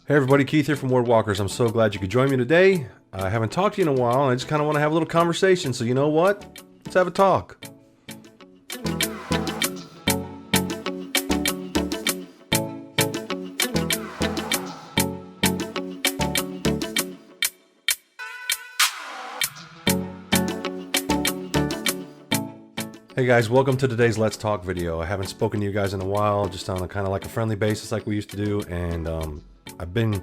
Hey everybody, Keith here from Word Walkers. I'm so glad you could join me today. I haven't talked to you in a while, and I just kind of want to have a little conversation. So you know what? Let's have a talk. Hey guys, welcome to today's Let's Talk video. I haven't spoken to you guys in a while, just on a kind of like a friendly basis like we used to do, and I've been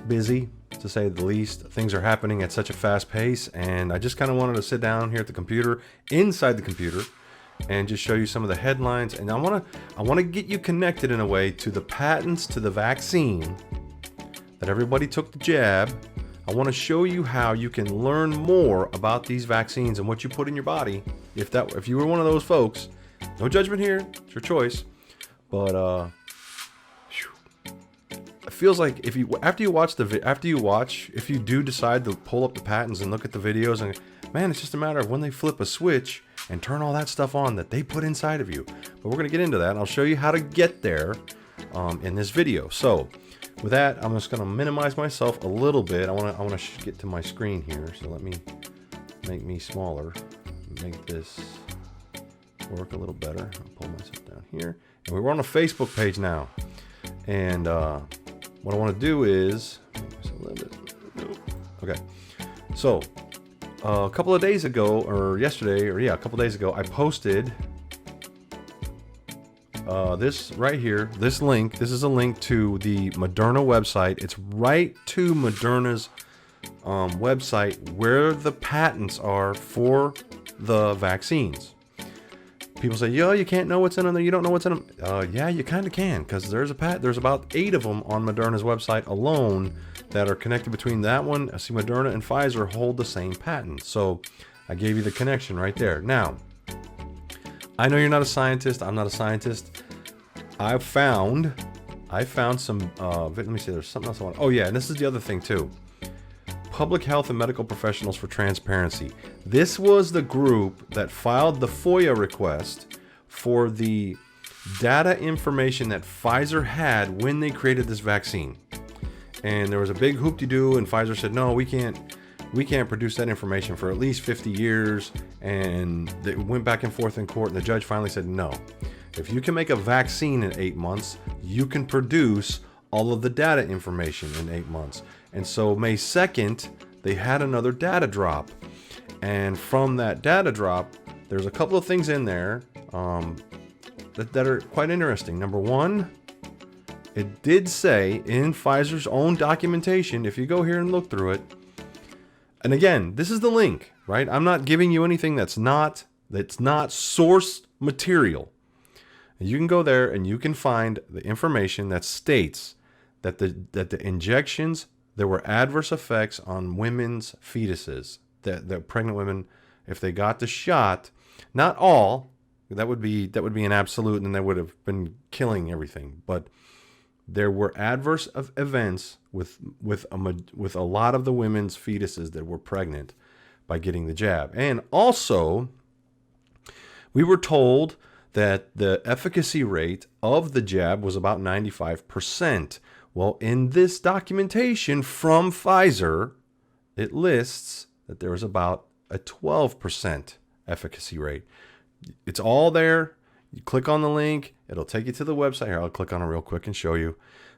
busy, to say the least. Things are happening at such a fast pace, and I just kind of wanted to sit down here at the computer, inside the computer, and just show you some of the headlines. And I want to get you connected in a way to the patents to the vaccine that everybody took the jab. I want to show you how you can learn more about these vaccines and what you put in your body. If you were one of those folks, no judgment here, it's your choice. But it feels like if you do decide to pull up the patents and look at the videos, and man, it's just a matter of when they flip a switch and turn all that stuff on that they put inside of you. But we're gonna get into that, and I'll show you how to get there in this video. So with that, I'm just gonna minimize myself a little bit. I wanna get to my screen here. So let me make me smaller, make this work a little better. I'll pull myself down here, and we're on a Facebook page now. And what I want to do is okay. So a couple of days ago, or yesterday, or yeah, a couple of days ago, I posted this right here, this link. This is a link to the Moderna website. It's right to Moderna's website where the patents are for the vaccines. People say, yo, you can't know what's in them. You don't know what's in them. Yeah, you kind of can, because there's about 8 of them on Moderna's website alone that are connected between that one. I see Moderna and Pfizer hold the same patent. So I gave you the connection right there. Now, I know you're not a scientist. I'm not a scientist. I found some, let me see, there's something else I want. Oh yeah, and this is the other thing too. Public Health and Medical Professionals for Transparency. This was the group that filed the FOIA request for the data information that Pfizer had when they created this vaccine. And there was a big hoop-de-doo, and Pfizer said, no, we can't produce that information for at least 50 years. And they went back and forth in court, and the judge finally said, no. If you can make a vaccine in 8 months, you can produce all of the data information in 8 months. And so May 2nd, they had another data drop. And from that data drop, there's a couple of things in there that are quite interesting. Number one, it did say in Pfizer's own documentation, if you go here and look through it, and again, this is the link, right? I'm not giving you anything that's not source material. And you can go there and you can find the information that states that the injections, there were adverse effects on women's fetuses, that pregnant women, if they got the shot, not all, that would be an absolute, and that would have been killing everything, but there were adverse events with a lot of the women's fetuses that were pregnant by getting the jab. And also, we were told that the efficacy rate of the jab was about 95%. Well, in this documentation from Pfizer, it lists that there was about a 12% efficacy rate. It's all there. You click on the link, it'll take you to the website. Here, I'll click on it real quick and show you.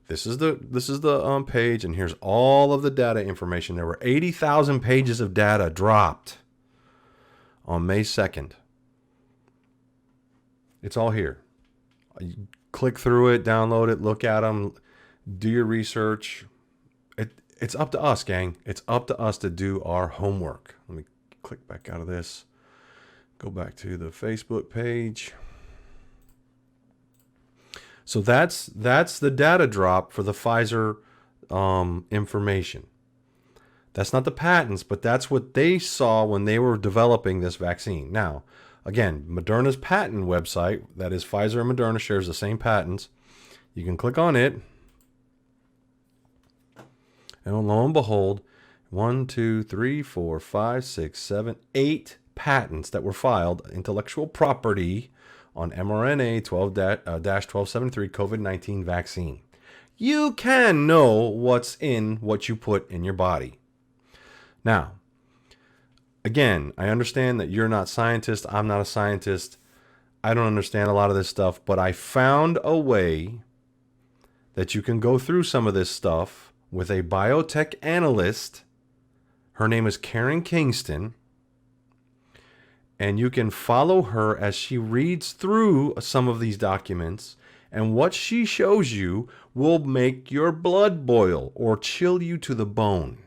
This is the page, and here's all of the data information. There were 80,000 pages of data dropped on May 2nd. It's all here. You click through it, download it, look at them, do your research. It's up to us, gang. It's up to us to do our homework. Let me click back out of this. Go back to the Facebook page. So that's the data drop for the Pfizer information. That's not the patents, but that's what they saw when they were developing this vaccine. Now, again, Moderna's patent website, that is Pfizer and Moderna, shares the same patents. You can click on it. And lo and behold, 1, 2, 3, 4, 5, 6, 7, 8 patents that were filed, intellectual property, on mRNA 12-1273 COVID-19 vaccine. you can know what's in what you put in your body. Now, again, I understand that you're not a scientist. I'm not a scientist. I don't understand a lot of this stuff, but I found a way that you can go through some of this stuff with a biotech analyst. Her name is Karen Kingston. And you can follow her as she reads through some of these documents. And what she shows you will make your blood boil or chill you to the bone.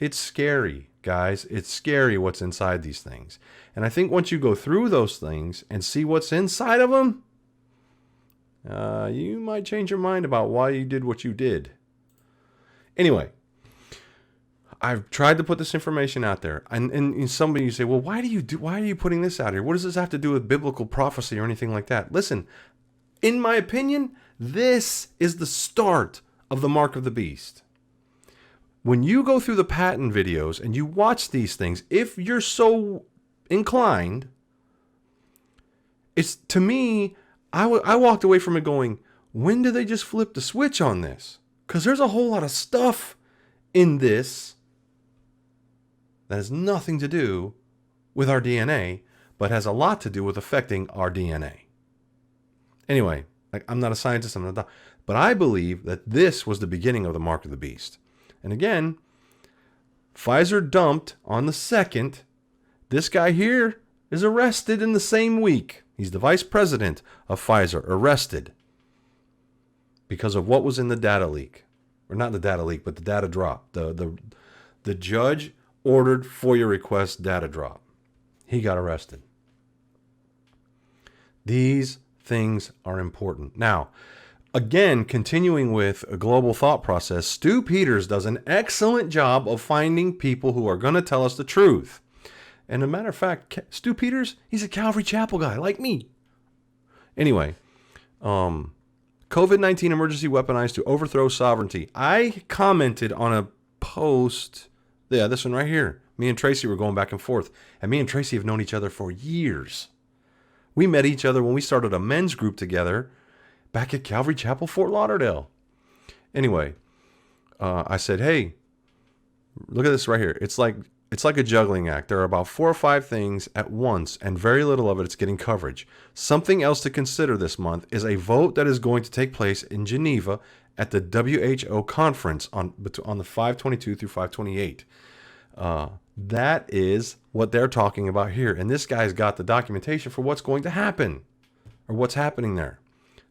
It's scary, guys. It's scary what's inside these things. And I think once you go through those things and see what's inside of them, you might change your mind about why you did what you did. Anyway, I've tried to put this information out there. And somebody, you say, well, why are you putting this out here? What does this have to do with biblical prophecy or anything like that? Listen, in my opinion, this is the start of the mark of the beast. When you go through the patent videos and you watch these things, if you're so inclined, it's, to me, I walked away from it going, when did they just flip the switch on this? Because there's a whole lot of stuff in this that has nothing to do with our DNA, but has a lot to do with affecting our DNA. Anyway, I'm not a scientist, but I believe that this was the beginning of the mark of the beast. And again, Pfizer dumped on the 2nd. This guy here is arrested in the same week. He's the vice president of Pfizer, arrested because of what was in the data leak. Or not the data leak, but the data drop. The judge ordered FOIA request data drop. He got arrested. These things are important. Now, again, continuing with a global thought process, Stu Peters does an excellent job of finding people who are going to tell us the truth. And as a matter of fact, Stu Peters, he's a Calvary Chapel guy like me. Anyway, COVID-19 emergency weaponized to overthrow sovereignty. I commented on a post, yeah, this one right here. Me and Tracy were going back and forth. And me and Tracy have known each other for years. We met each other when we started a men's group together back at Calvary Chapel, Fort Lauderdale. Anyway, I said, hey, look at this right here. It's like a juggling act. There are about 4 or 5 things at once, and very little of it's getting coverage. Something else to consider this month is a vote that is going to take place in Geneva at the WHO conference on the 5/22 through 5/28. That is what they're talking about here. And this guy's got the documentation for what's going to happen or what's happening there.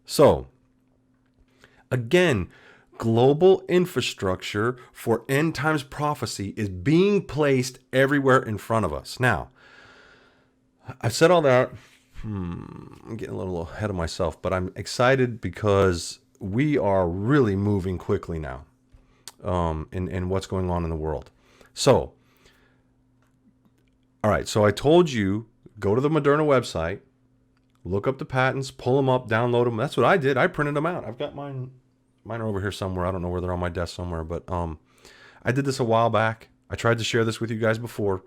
So, again, global infrastructure for end times prophecy is being placed everywhere in front of us. Now, I've said all that. I'm getting a little ahead of myself, but I'm excited because we are really moving quickly now in what's going on in the world. So, all right, so I told you, go to the Moderna website, look up the patents, pull them up, download them. That's what I did. I printed them out. I've got mine. Mine are over here somewhere. I don't know where they're on my desk somewhere, but I did this a while back. I tried to share this with you guys before,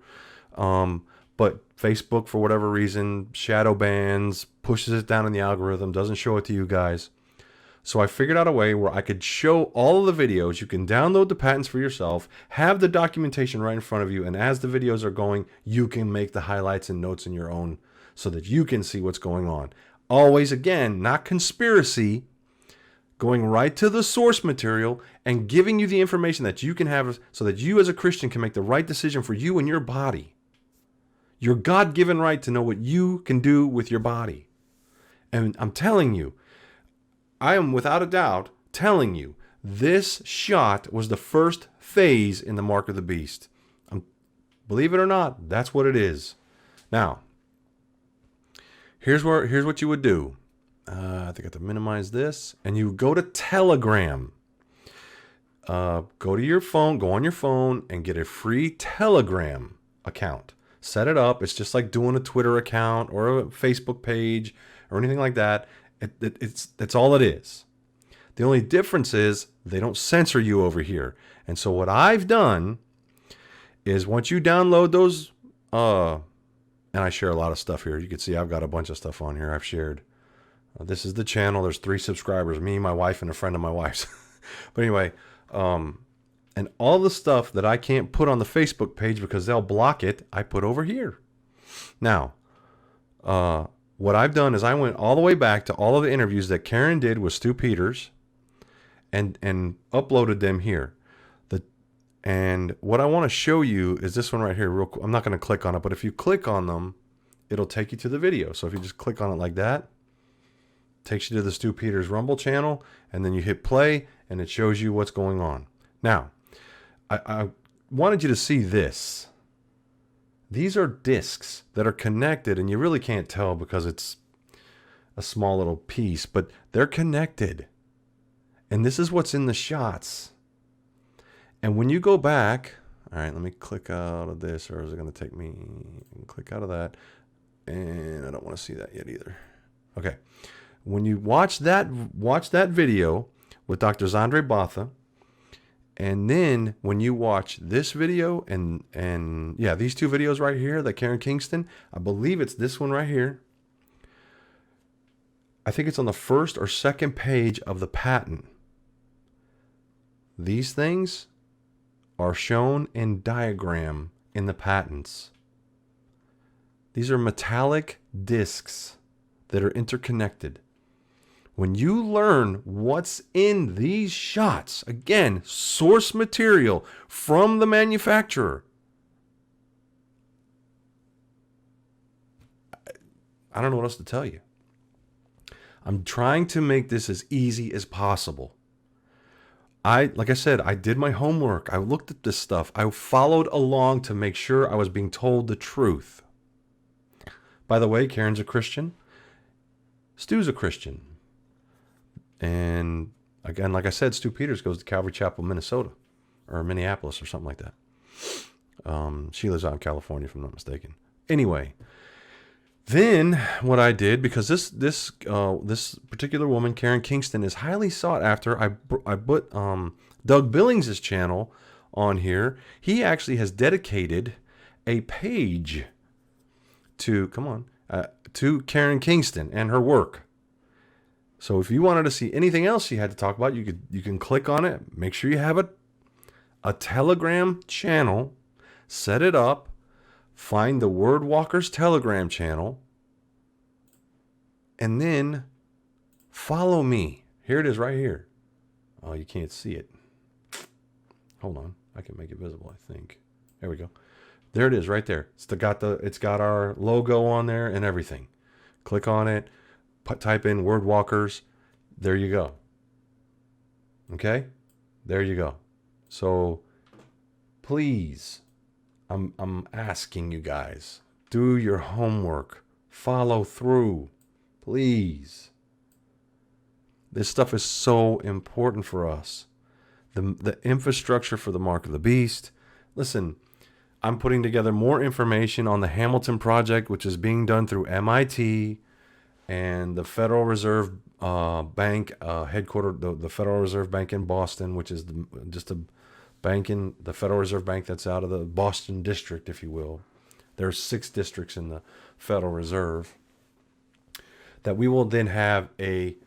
but Facebook, for whatever reason, shadow bans, pushes it down in the algorithm, doesn't show it to you guys. So I figured out a way where I could show all of the videos. You can download the patents for yourself, have the documentation right in front of you, and as the videos are going, you can make the highlights and notes in your own so that you can see what's going on. Always, again, not conspiracy, going right to the source material and giving you the information that you can have so that you as a Christian can make the right decision for you and your body. Your God-given right to know what you can do with your body. And I'm telling you, I am without a doubt telling you, this shot was the first phase in the mark of the beast. Believe it or not, that's what it is. Now, here's what you would do. I think I have to minimize this. And you go to Telegram. Go to your phone, go on your phone, and get a free Telegram account. Set it up. It's just like doing a Twitter account or a Facebook page or anything like that. That's all it is. The only difference is they don't censor you over here. And so what I've done is once you download those, and I share a lot of stuff here. You can see I've got a bunch of stuff on here I've shared. This is the channel. There's 3 subscribers, me, my wife, and a friend of my wife's. But anyway, and all the stuff that I can't put on the Facebook page because they'll block it, I put over here. Now, what I've done is I went all the way back to all of the interviews that Karen did with Stu Peters and uploaded them here. And what I want to show you is this one right here. Real quick. I'm not going to click on it, but if you click on them, it'll take you to the video. So if you just click on it like that, takes you to the Stu Peters Rumble channel, and then you hit play, and it shows you what's going on. Now, I wanted you to see this. These are discs that are connected, and you really can't tell because it's a small little piece, but they're connected. And this is what's in the shots. And when you go back, all right, let me click out of this, or is it going to take me? Click out of that. And I don't want to see that yet either. Okay. When you watch that video with Dr. Zandre Botha, and then when you watch this video and yeah, these 2 videos right here, that Karen Kingston, I believe it's this one right here. I think it's on the first or second page of the patent. These things are shown in diagram in the patents. These are metallic discs that are interconnected. When you learn what's in these shots, again, source material from the manufacturer, I don't know what else to tell you. I'm trying to make this as easy as possible. Like I said, I did my homework. I looked at this stuff. I followed along to make sure I was being told the truth. By the way, Karen's a Christian. Stu's a Christian. And again, like I said, Stu Peters goes to Calvary Chapel, Minnesota, or Minneapolis, or something like that. She lives out in California, if I'm not mistaken. Anyway, then what I did, because this particular woman, Karen Kingston, is highly sought after. I put Doug Billings' channel on here. He actually has dedicated a page to Karen Kingston and her work. So if you wanted to see anything else she had to talk about, you can click on it. Make sure you have a Telegram channel. Set it up. Find the Word Walkers Telegram channel. And then follow me. Here it is right here. Oh, you can't see it. Hold on. I can make it visible, I think. There we go. There it is right there. It's got our logo on there and everything. Click on it. Type in Word Walkers. There you go. Okay? There you go. So please, I'm asking you guys, do your homework. Follow through. Please. This stuff is so important for us. The infrastructure for the Mark of the Beast. Listen, I'm putting together more information on the Hamilton Project, which is being done through MIT and the Federal Reserve Bank headquartered, the Federal Reserve Bank in Boston, which is just a bank in the Federal Reserve Bank that's out of the Boston district, if you will. There's 6 districts in the Federal Reserve. That we will then have a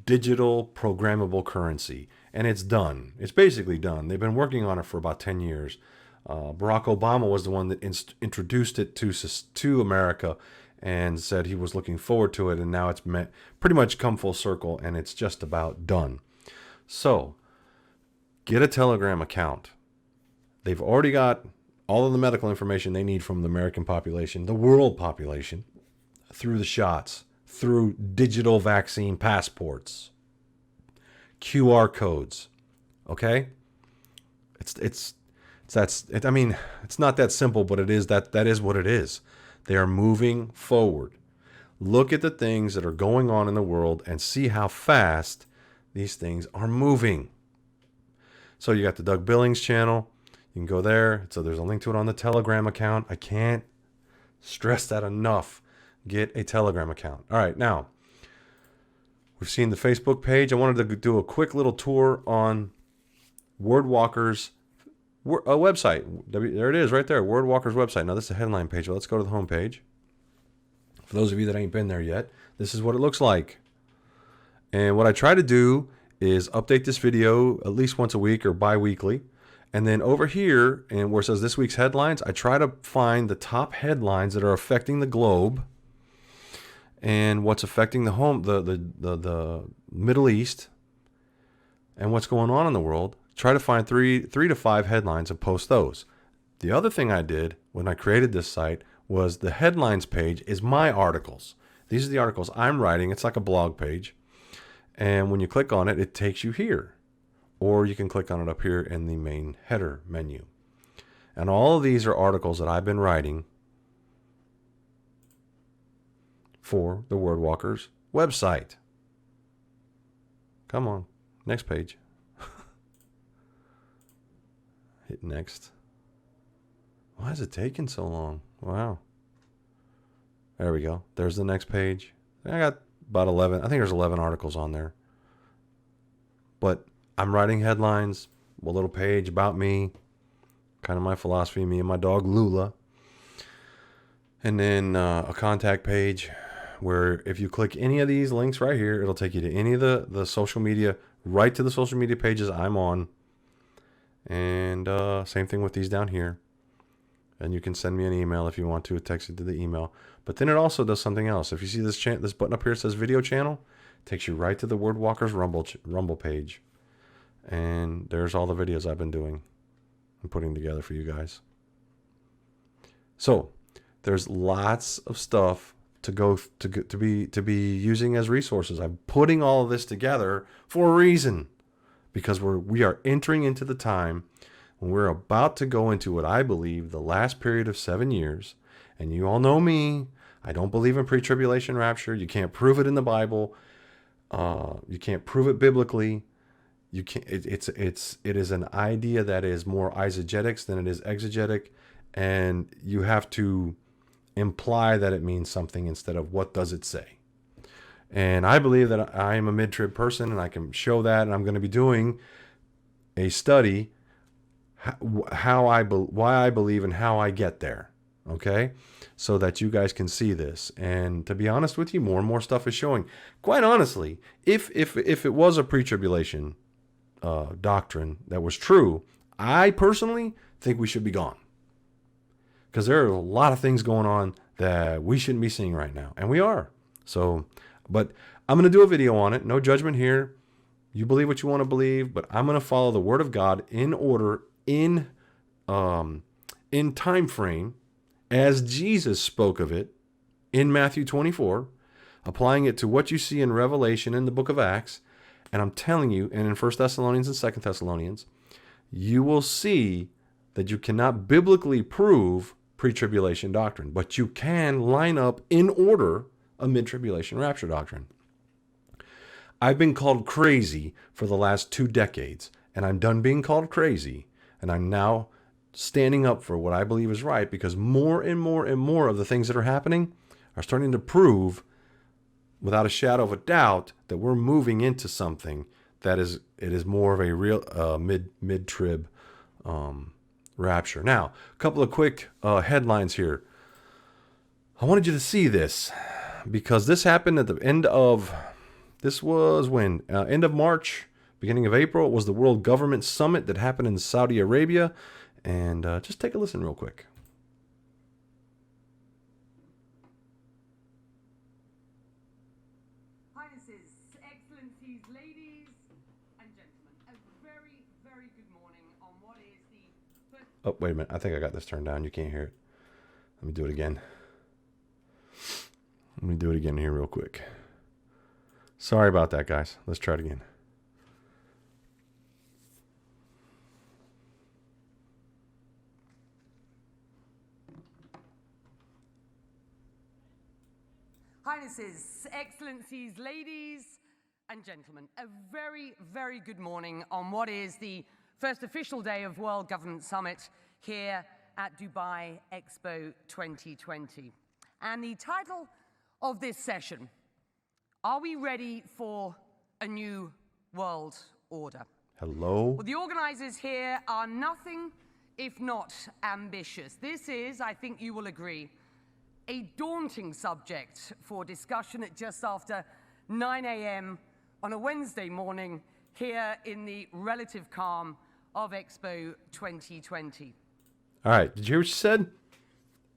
digital programmable currency. And it's done. It's basically done. They've been working on it for about 10 years. Barack Obama was the one that introduced it to America and said he was looking forward to it. And now it's pretty much come full circle, and it's just about done. So get a Telegram account. They've already got all of the medical information they need from the American population, the world population, through the shots, through digital vaccine passports, QR codes. Okay? It's not that simple, but it is that is what it is. They are moving forward. Look at the things that are going on in the world and see how fast these things are moving. So you got the Doug Billings channel. You can go there. So there's a link to it on the Telegram account. I can't stress that enough. Get a Telegram account. All right, now we've seen the Facebook page. I wanted to do a quick little tour on Wordwalker's website. There it is right there, Wordwalker's website. Now this is the headline page. Let's go to the home page. For those of you that ain't been there yet, this is what it looks like. And what I try to do is update this video at least once a week or bi-weekly. And then over here, and where it says this week's headlines, I try to find the top headlines that are affecting the globe and what's affecting the Middle East and what's going on in the world. Try to find three to five headlines and post those. The other thing I did when I created this site was the headlines page is my articles. These are the articles I'm writing. It's like a blog page. And when you click on it, it takes you here. Or you can click on it up here in the main header menu. And all of these are articles that I've been writing for the Wordwalkers website. Come on, next page. Hit next. Why is it taking so long? Wow. There we go. There's the next page. I got about 11. I think there's 11 articles on there. But I'm writing headlines, a little page about me, kind of my philosophy, me and my dog Lula. And then a contact page where if you click any of these links right here, it'll take you to any of the social media, right to the social media pages I'm on. And same thing with these down here. And you can send me an email if you want to, text it to the email. But then it also does something else. If you see this button up here, it says video channel, it takes you right to the Wordwalkers Rumble page. And there's all the videos I've been doing and putting together for you guys. So there's lots of stuff to be using as resources. I'm putting all of this together for a reason, because we are entering into the time when we're about to go into what I believe the last period of 7 years. And you all know me. I don't believe in pre-tribulation rapture. You can't prove it in the Bible. You can't prove it biblically. You can't. It is an idea that is more eisegetics than it is exegetic, and you have to imply that it means something instead of what does it say. And I believe that I am a mid-trib person, and I can show that. And I'm going to be doing a study why I believe and how I get there. Okay, so that you guys can see this. And to be honest with you, more and more stuff is showing. Quite honestly, if it was a pre-tribulation doctrine that was true, I personally think we should be gone, because there are a lot of things going on that we shouldn't be seeing right now, and we are. So, but I'm going to do a video on it. No judgment here. You believe what you want to believe, but I'm going to follow the Word of God in order, in time frame, as Jesus spoke of it in Matthew 24, applying it to what you see in Revelation in the book of Acts. And I'm telling you, and in 1 Thessalonians and 2 Thessalonians, you will see that you cannot biblically prove pre-tribulation doctrine, but you can line up in order a mid-tribulation rapture doctrine. I've been called crazy for the last 2 decades, and I'm done being called crazy, and I'm now standing up for what I believe is right, because more and more and more of the things that are happening are starting to prove without a shadow of a doubt that we're moving into something that is more of a real mid-trib rapture. Now, a couple of quick headlines here. I wanted you to see this because this happened at the end of, this was when? End of March, beginning of April. It was the World Government Summit that happened in Saudi Arabia. And just take a listen real quick. Highnesses, Excellencies, ladies and gentlemen, a very, very good morning on what is the first... Oh, wait a minute. I think I got this turned down. You can't hear it. Let me do it again. Let me do it again here real quick. Sorry about that, guys. Let's try it again. Highnesses, Excellencies, ladies and gentlemen, a very, very good morning on what is the first official day of World Government Summit here at Dubai Expo 2020. And the title of this session, are we ready for a new world order? Hello? Well, the organizers here are nothing if not ambitious. This is, I think you will agree, a daunting subject for discussion at just after 9 a.m. on a Wednesday morning here in the relative calm of Expo 2020. All right, did you hear what she said?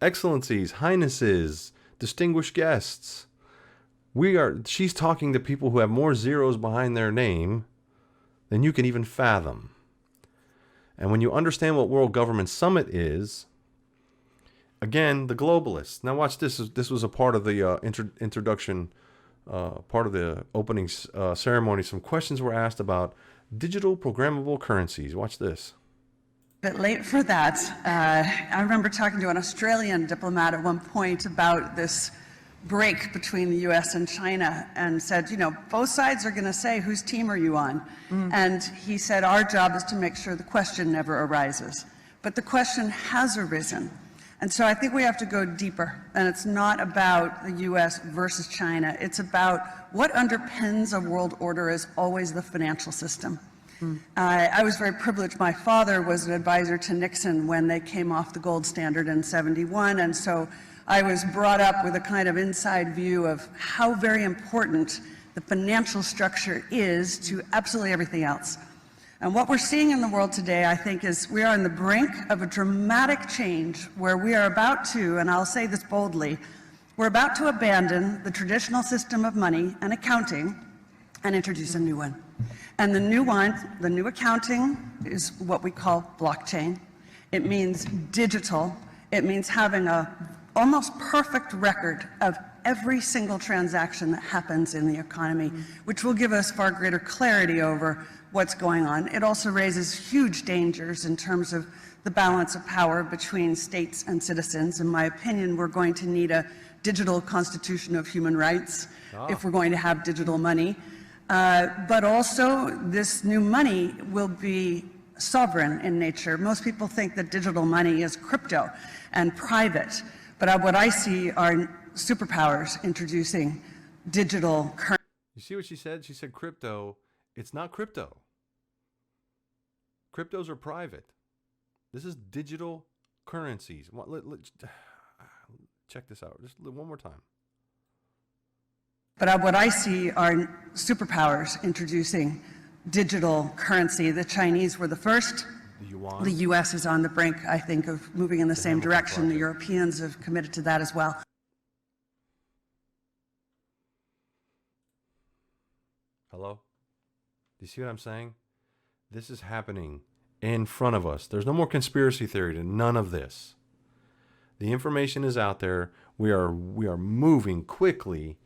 Excellencies, highnesses, distinguished guests. She's talking to people who have more zeros behind their name than you can even fathom. And when you understand what World Government Summit is, again, the globalists. Now watch this. This was a part of the introduction, part of the opening ceremony. Some questions were asked about digital programmable currencies. Watch this. Bit late for that. I remember talking to an Australian diplomat at one point about this break between the US and China and said, you know, both sides are going to say, whose team are you on? And he said, our job is to make sure the question never arises. But the question has arisen. And so I think we have to go deeper. And it's not about the US versus China. It's about what underpins a world order is always the financial system. I was very privileged. My father was an advisor to Nixon when they came off the gold standard in '71. And so I was brought up with a kind of inside view of how very important the financial structure is to absolutely everything else. And what we're seeing in the world today, I think, is we are on the brink of a dramatic change where we are about to, and I'll say this boldly, we're about to abandon the traditional system of money and accounting and introduce a new one. And the new one, the new accounting, is what we call blockchain. It means digital. It means having a almost perfect record of every single transaction that happens in the economy, which will give us far greater clarity over what's going on. It also raises huge dangers in terms of the balance of power between states and citizens. In my opinion, we're going to need a digital constitution of human rights if we're going to have digital money. But also, this new money will be sovereign in nature. Most people think that digital money is crypto and private, but what I see are superpowers introducing digital currency. You see what she said? She said crypto. It's not crypto. Cryptos are private. This is digital currencies. Check this out. Just one more time. But what I see are superpowers introducing digital currency. The Chinese were the first. The yuan. The US is on the brink, I think, of moving in the same direction. The Europeans have committed to that as well. Hello? Do you see what I'm saying? This is happening in front of us. There's no more conspiracy theory to none of this. The information is out there. We are moving quickly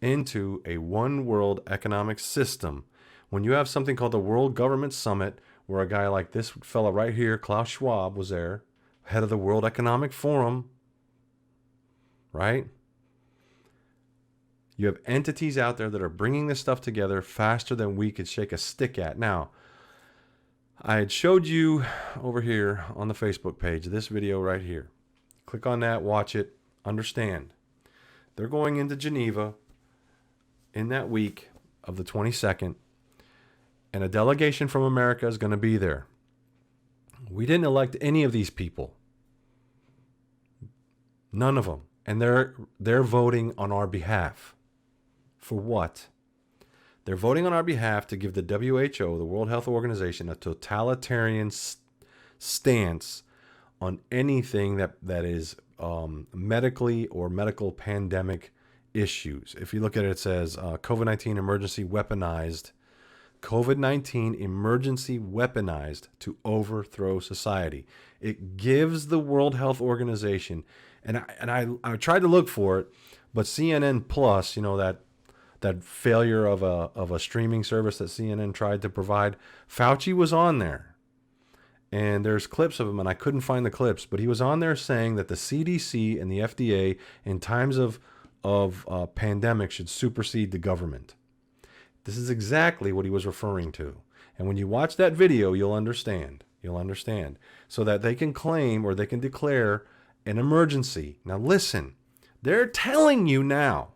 into a one world economic system. When you have something called the World Government Summit, where a guy like this fella right here, Klaus Schwab, was there, head of the World Economic Forum, right? You have entities out there that are bringing this stuff together faster than we could shake a stick at. Now, I had showed you over here on the Facebook page, this video right here. Click on that, watch it, understand. They're going into Geneva in that week of the 22nd, and a delegation from America is going to be there. We didn't elect any of these people. None of them. And they're voting on our behalf. For what? They're voting on our behalf to give the WHO, the World Health Organization, a totalitarian stance on anything that is medically or medical pandemic issues. If you look at it, it says COVID-19 emergency weaponized. COVID-19 emergency weaponized to overthrow society. It gives the World Health Organization, and I tried to look for it, but CNN Plus, you know, that failure of a streaming service that CNN tried to provide, Fauci was on there. And there's clips of him, and I couldn't find the clips, but he was on there saying that the CDC and the FDA in times of pandemic should supersede the government. This is exactly what he was referring to. And when you watch that video, you'll understand. You'll understand. So that they can claim or they can declare an emergency. Now listen, they're telling you now,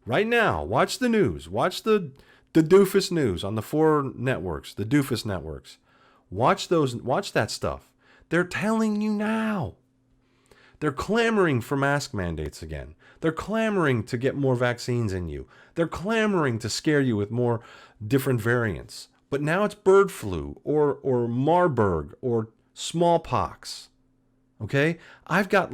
right now, watch the news. Watch the doofus news on the 4 networks, the doofus networks. Watch that stuff. They're telling you now They're clamoring for mask mandates again. They're clamoring to get more vaccines in you. They're clamoring to scare you with more different variants. But now it's bird flu or Marburg or smallpox. Okay? I've got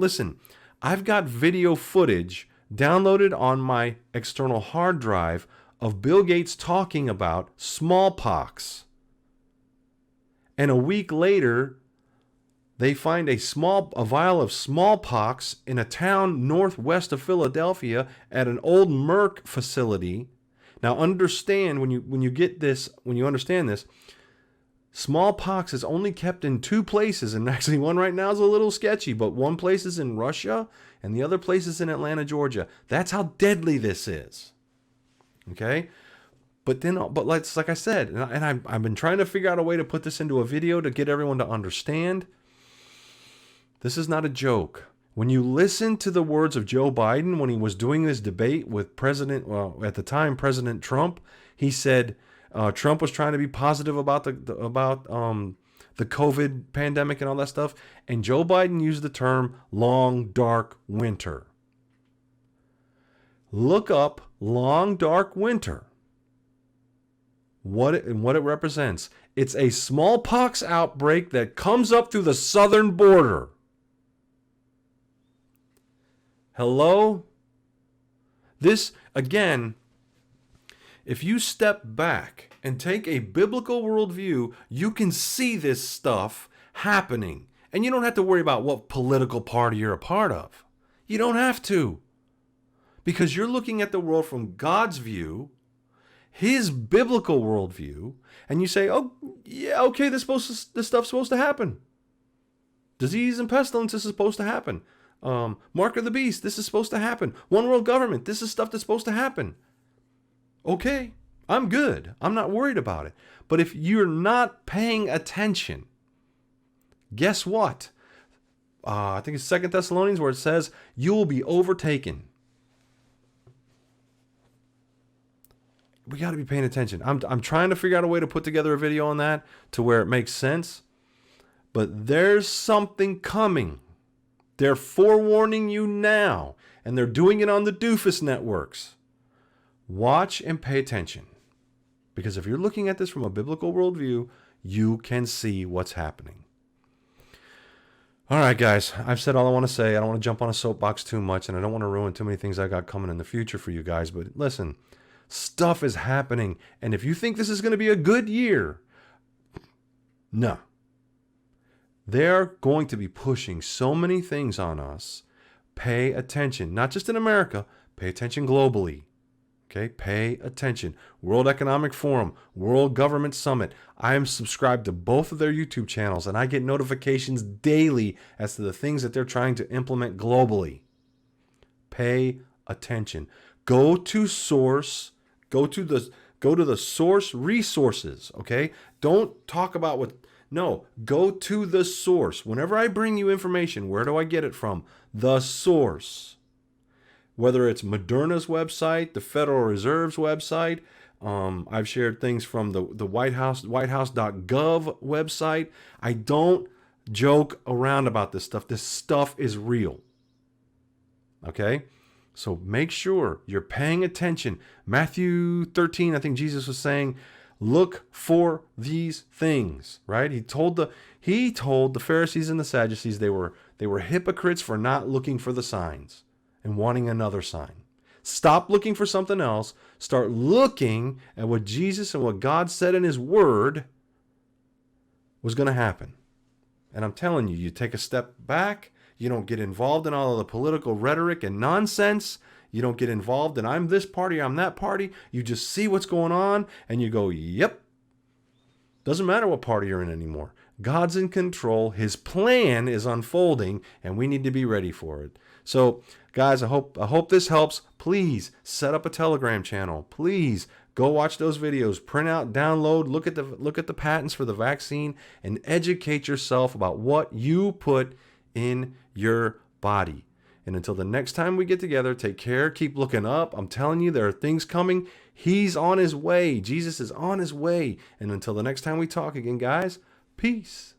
video footage downloaded on my external hard drive of Bill Gates talking about smallpox. And a week later, they find a vial of smallpox in a town northwest of Philadelphia at an old Merck facility. Now understand, when you understand this, smallpox is only kept in two places, and actually one right now is a little sketchy, but one place is in Russia and the other place is in Atlanta, Georgia. That's how deadly this is. Okay? But like I said, and I've been trying to figure out a way to put this into a video to get everyone to understand. This is not a joke. When you listen to the words of Joe Biden when he was doing this debate with at the time, President Trump, he said Trump was trying to be positive about the COVID pandemic and all that stuff, and Joe Biden used the term long dark winter. Look up long dark winter. What it represents. It's a smallpox outbreak that comes up through the southern border. Hello? This, again, if you step back and take a biblical worldview, you can see this stuff happening. And you don't have to worry about what political party you're a part of. You don't have to. Because you're looking at the world from God's view, His biblical worldview, and you say, oh, yeah, okay, this stuff's supposed to happen. Disease and pestilence, this is supposed to happen. Mark of the Beast, this is supposed to happen. One world government, this is stuff that's supposed to happen. Okay, I'm good. I'm not worried about it. But if you're not paying attention, guess what? I think it's 2 Thessalonians where it says, you will be overtaken. We got to be paying attention. I'm trying to figure out a way to put together a video on that to where it makes sense. But there's something coming. They're forewarning you now, and they're doing it on the doofus networks. Watch and pay attention. Because if you're looking at this from a biblical worldview, you can see what's happening. All right, guys, I've said all I want to say. I don't want to jump on a soapbox too much, and I don't want to ruin too many things I got coming in the future for you guys. But listen, stuff is happening, and if you think this is going to be a good year, no. They're going to be pushing so many things on us. Pay attention, not just in America, pay attention globally. Okay, pay attention. World Economic Forum, World Government Summit. I am subscribed to both of their YouTube channels, and I get notifications daily as to the things that they're trying to implement globally. Pay attention. Go to source. Go to the source resources. Okay, don't talk about what. No, go to the source. Whenever I bring you information, where do I get it from? The source. Whether it's Moderna's website, the Federal Reserve's website, I've shared things from the White House, whitehouse.gov website. I don't joke around about this stuff. This stuff is real. Okay? So make sure you're paying attention. Matthew 13, I think Jesus was saying, look for these things, right? He told the Pharisees and the Sadducees they were hypocrites for not looking for the signs and wanting another sign. Stop looking for something else. Start looking at what Jesus and what God said in His Word was going to happen. And I'm telling you, you take a step back. You don't get involved in all of the political rhetoric and nonsense. You don't get involved in I'm this party, I'm that party. You just see what's going on and you go, yep. Doesn't matter what party you're in anymore. God's in control. His plan is unfolding and we need to be ready for it. So, guys, I hope this helps. Please set up a Telegram channel. Please go watch those videos, print out, download, look at the patents for the vaccine and educate yourself about what you put in your body. And until the next time we get together, take care, keep looking up. I'm telling you, there are things coming. He's on His way. Jesus is on His way. And until the next time we talk again, guys, peace.